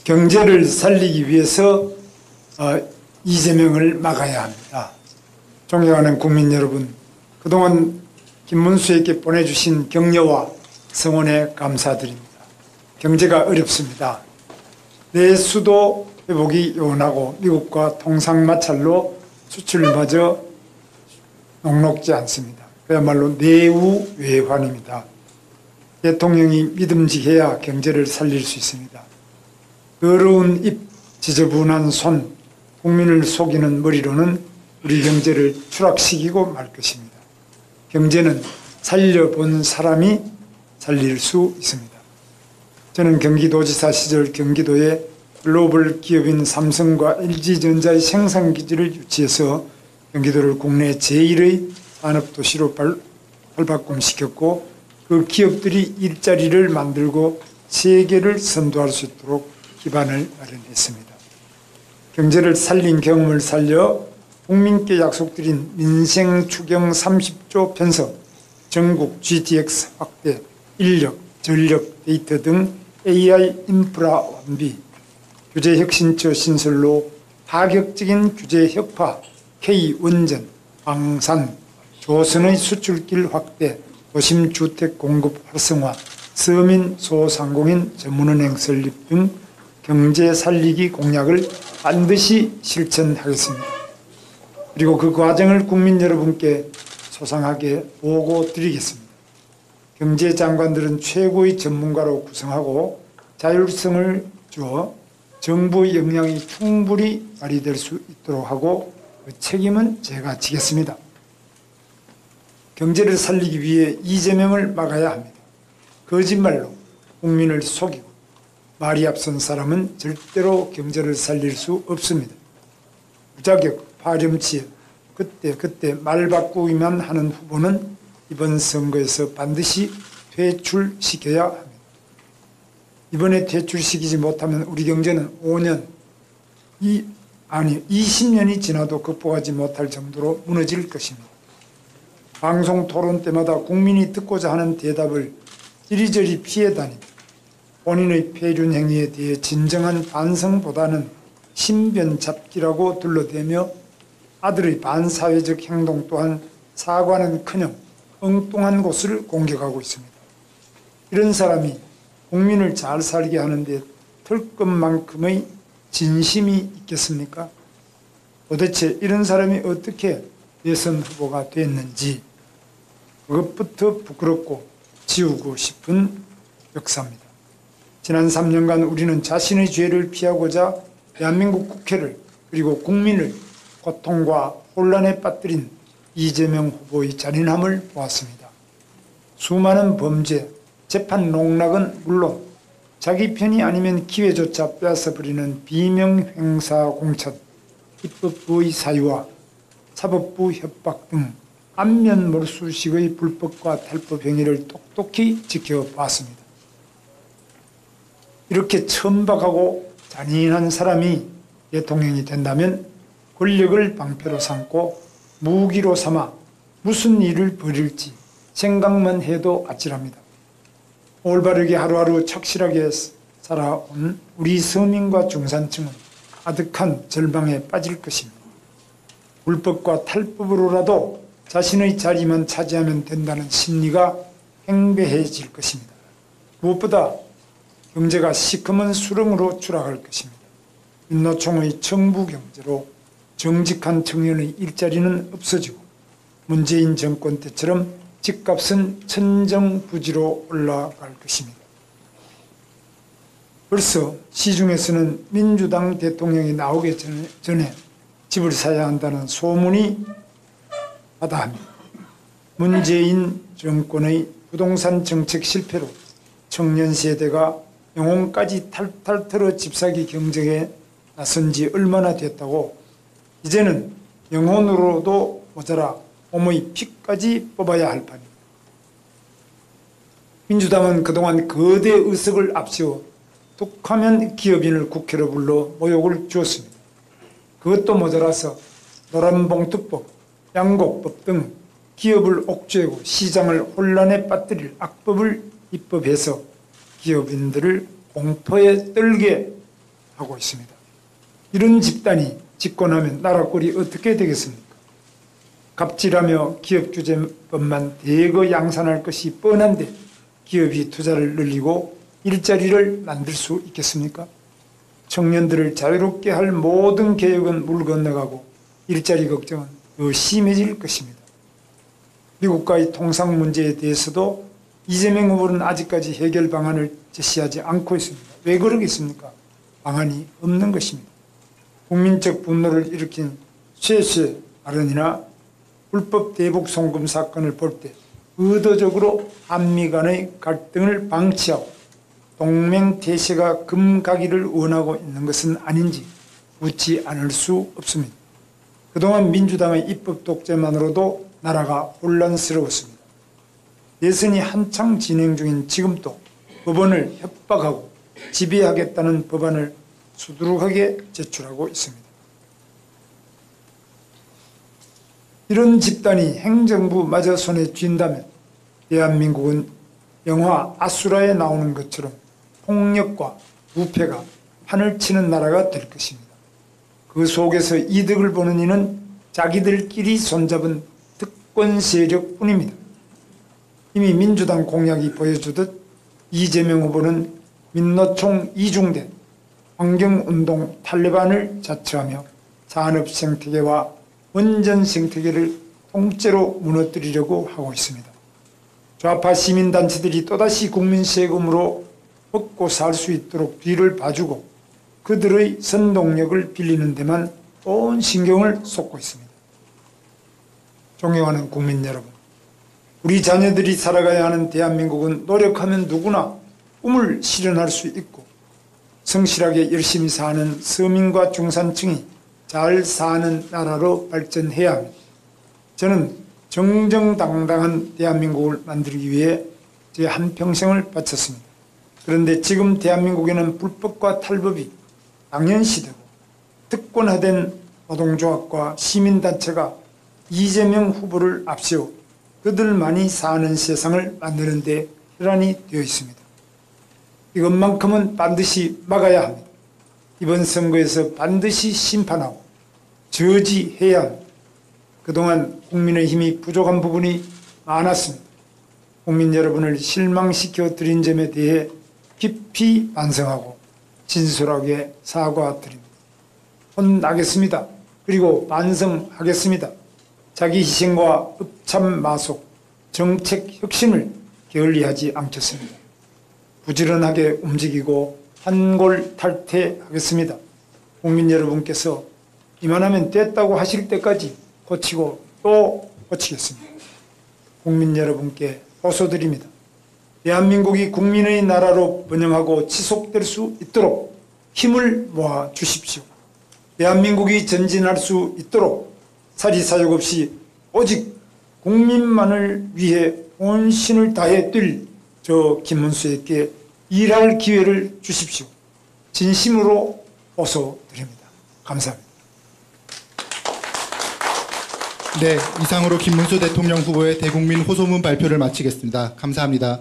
경제를 살리기 위해서 이재명을 막아야 합니다. 존경하는 국민 여러분, 그동안 김문수에게 보내주신 격려와 성원에 감사드립니다. 경제가 어렵습니다. 내수도 회복이 요원하고 미국과 통상마찰로 수출마저 녹록지 않습니다. 그야말로 내우외환입니다. 대통령이 믿음직해야 경제를 살릴 수 있습니다. 더러운 입, 지저분한 손, 국민을 속이는 머리로는 우리 경제를 추락시키고 말 것입니다. 경제는 살려본 사람이 살릴 수 있습니다. 저는 경기도지사 시절 경기도에 글로벌 기업인 삼성과 LG전자의 생산기지를 유치해서 경기도를 국내 제1의 산업도시로 발바꿈시켰고 그 기업들이 일자리를 만들고 세계를 선도할 수 있도록 기반을 마련했습니다. 경제를 살린 경험을 살려 국민께 약속드린 민생 추경 30조 편성, 전국 GTX 확대, 인력, 전력, 데이터 등 AI 인프라 완비, 규제혁신처 신설로 파격적인 규제 혁파, K원전, 방산, 조선의 수출길 확대, 도심 주택 공급 활성화, 서민 소상공인 전문은행 설립 등 경제 살리기 공약을 반드시 실천하겠습니다. 그리고 그 과정을 국민 여러분께 소상하게 보고 드리겠습니다. 경제장관들은 최고의 전문가로 구성하고 자율성을 주어 정부 역량이 충분히 발휘될 수 있도록 하고 그 책임은 제가 지겠습니다. 경제를 살리기 위해 이재명을 막아야 합니다. 거짓말로 국민을 속이고 말이 앞선 사람은 절대로 경제를 살릴 수 없습니다. 무자격, 파렴치에 그때 말 바꾸기만 하는 후보는 이번 선거에서 반드시 퇴출시켜야 합니다. 이번에 퇴출시키지 못하면 우리 경제는 20년이 지나도 극복하지 못할 정도로 무너질 것입니다. 방송 토론 때마다 국민이 듣고자 하는 대답을 이리저리 피해다니며 본인의 폐륜 행위에 대해 진정한 반성보다는 신변 잡기라고 둘러대며 아들의 반사회적 행동 또한 사과는커녕 엉뚱한 곳을 공격하고 있습니다. 이런 사람이 국민을 잘 살게 하는데 털 것만큼의 진심이 있겠습니까? 도대체 이런 사람이 어떻게 대선 후보가 됐는지 그것부터 부끄럽고 지우고 싶은 역사입니다. 지난 3년간 우리는 자신의 죄를 피하고자 대한민국 국회를 그리고 국민을 고통과 혼란에 빠뜨린 이재명 후보의 잔인함을 보았습니다. 수많은 범죄, 재판 농락은 물론 자기 편이 아니면 기회조차 빼앗아버리는 비명행사공천, 입법부의 사유와 사법부 협박 등 안면몰수식의 불법과 탈법 행위를 똑똑히 지켜봤습니다. 이렇게 천박하고 잔인한 사람이 대통령이 된다면 권력을 방패로 삼고 무기로 삼아 무슨 일을 벌일지 생각만 해도 아찔합니다. 올바르게 하루하루 착실하게 살아온 우리 서민과 중산층은 아득한 절망에 빠질 것입니다. 불법과 탈법으로라도 자신의 자리만 차지하면 된다는 심리가 팽배해질 것입니다. 무엇보다 경제가 시커먼 수렁으로 추락할 것입니다. 민노총의 정부경제로 정직한 청년의 일자리는 없어지고 문재인 정권 때처럼 집값은 천정부지로 올라갈 것입니다. 벌써 시중에서는 민주당 대통령이 나오기 전에 집을 사야 한다는 소문이 마다합니다. 문재인 정권의 부동산 정책 실패로 청년 세대가 영혼까지 탈탈 털어 집사기 경쟁에 나선 지 얼마나 됐다고 이제는 영혼으로도 모자라 몸의 피까지 뽑아야 할 판입니다. 민주당은 그동안 거대 의석을 앞세워 툭하면 기업인을 국회로 불러 모욕을 주었습니다. 그것도 모자라서 노란봉투법, 양곡법 등 기업을 옥죄고 시장을 혼란에 빠뜨릴 악법을 입법해서 기업인들을 공포에 떨게 하고 있습니다. 이런 집단이 집권하면 나라 꼴이 어떻게 되겠습니까? 갑질하며 기업규제법만 대거 양산할 것이 뻔한데 기업이 투자를 늘리고 일자리를 만들 수 있겠습니까? 청년들을 자유롭게 할 모든 개혁은 물 건너가고 일자리 걱정은 더 심해질 것입니다. 미국과의 통상 문제에 대해서도 이재명 후보는 아직까지 해결 방안을 제시하지 않고 있습니다. 왜 그러겠습니까? 방안이 없는 것입니다. 국민적 분노를 일으킨 쇠쇠 발언이나 불법 대북 송금 사건을 볼 때 의도적으로 한미 간의 갈등을 방치하고 동맹태세가 금가기를 원하고 있는 것은 아닌지 묻지 않을 수 없습니다. 그동안 민주당의 입법 독재만으로도 나라가 혼란스러웠습니다. 대선이 한창 진행 중인 지금도 법원을 협박하고 지배하겠다는 법안을 수두룩하게 제출하고 있습니다. 이런 집단이 행정부마저 손에 쥔다면 대한민국은 영화 아수라에 나오는 것처럼 폭력과 부패가 판을 치는 나라가 될 것입니다. 그 속에서 이득을 보는 이는 자기들끼리 손잡은 특권 세력뿐입니다. 이미 민주당 공약이 보여주듯 이재명 후보는 민노총 이중된 환경운동 탈레반을 자처하며 산업 생태계와 원전 생태계를 통째로 무너뜨리려고 하고 있습니다. 좌파 시민단체들이 또다시 국민 세금으로 먹고 살 수 있도록 뒤를 봐주고 그들의 선동력을 빌리는 데만 온 신경을 쏟고 있습니다. 존경하는 국민 여러분, 우리 자녀들이 살아가야 하는 대한민국은 노력하면 누구나 꿈을 실현할 수 있고 성실하게 열심히 사는 서민과 중산층이 잘 사는 나라로 발전해야 합니다. 저는 정정당당한 대한민국을 만들기 위해 제 한평생을 바쳤습니다. 그런데 지금 대한민국에는 불법과 탈법이 당연시되고 특권화된 노동조합과 시민단체가 이재명 후보를 앞세워 그들만이 사는 세상을 만드는 데 혈안이 되어 있습니다. 이것만큼은 반드시 막아야 합니다. 이번 선거에서 반드시 심판하고 저지해야 합니다. 그동안 국민의힘이 부족한 부분이 많았습니다. 국민 여러분을 실망시켜 드린 점에 대해 깊이 반성하고 진솔하게 사과드립니다. 혼나겠습니다. 그리고 반성하겠습니다. 자기 희생과 읍참마속 정책 혁신을 게을리하지 않겠습니다. 부지런하게 움직이고 환골탈퇴하겠습니다. 국민 여러분께서 이만하면 됐다고 하실 때까지 고치고 또 고치겠습니다. 국민 여러분께 호소드립니다. 대한민국이 국민의 나라로 번영하고 지속될 수 있도록 힘을 모아 주십시오. 대한민국이 전진할 수 있도록 사리사욕 없이 오직 국민만을 위해 혼신을 다해 뛸 저 김문수에게 일할 기회를 주십시오. 진심으로 호소드립니다. 감사합니다. 네, 이상으로 김문수 대통령 후보의 대국민 호소문 발표를 마치겠습니다. 감사합니다.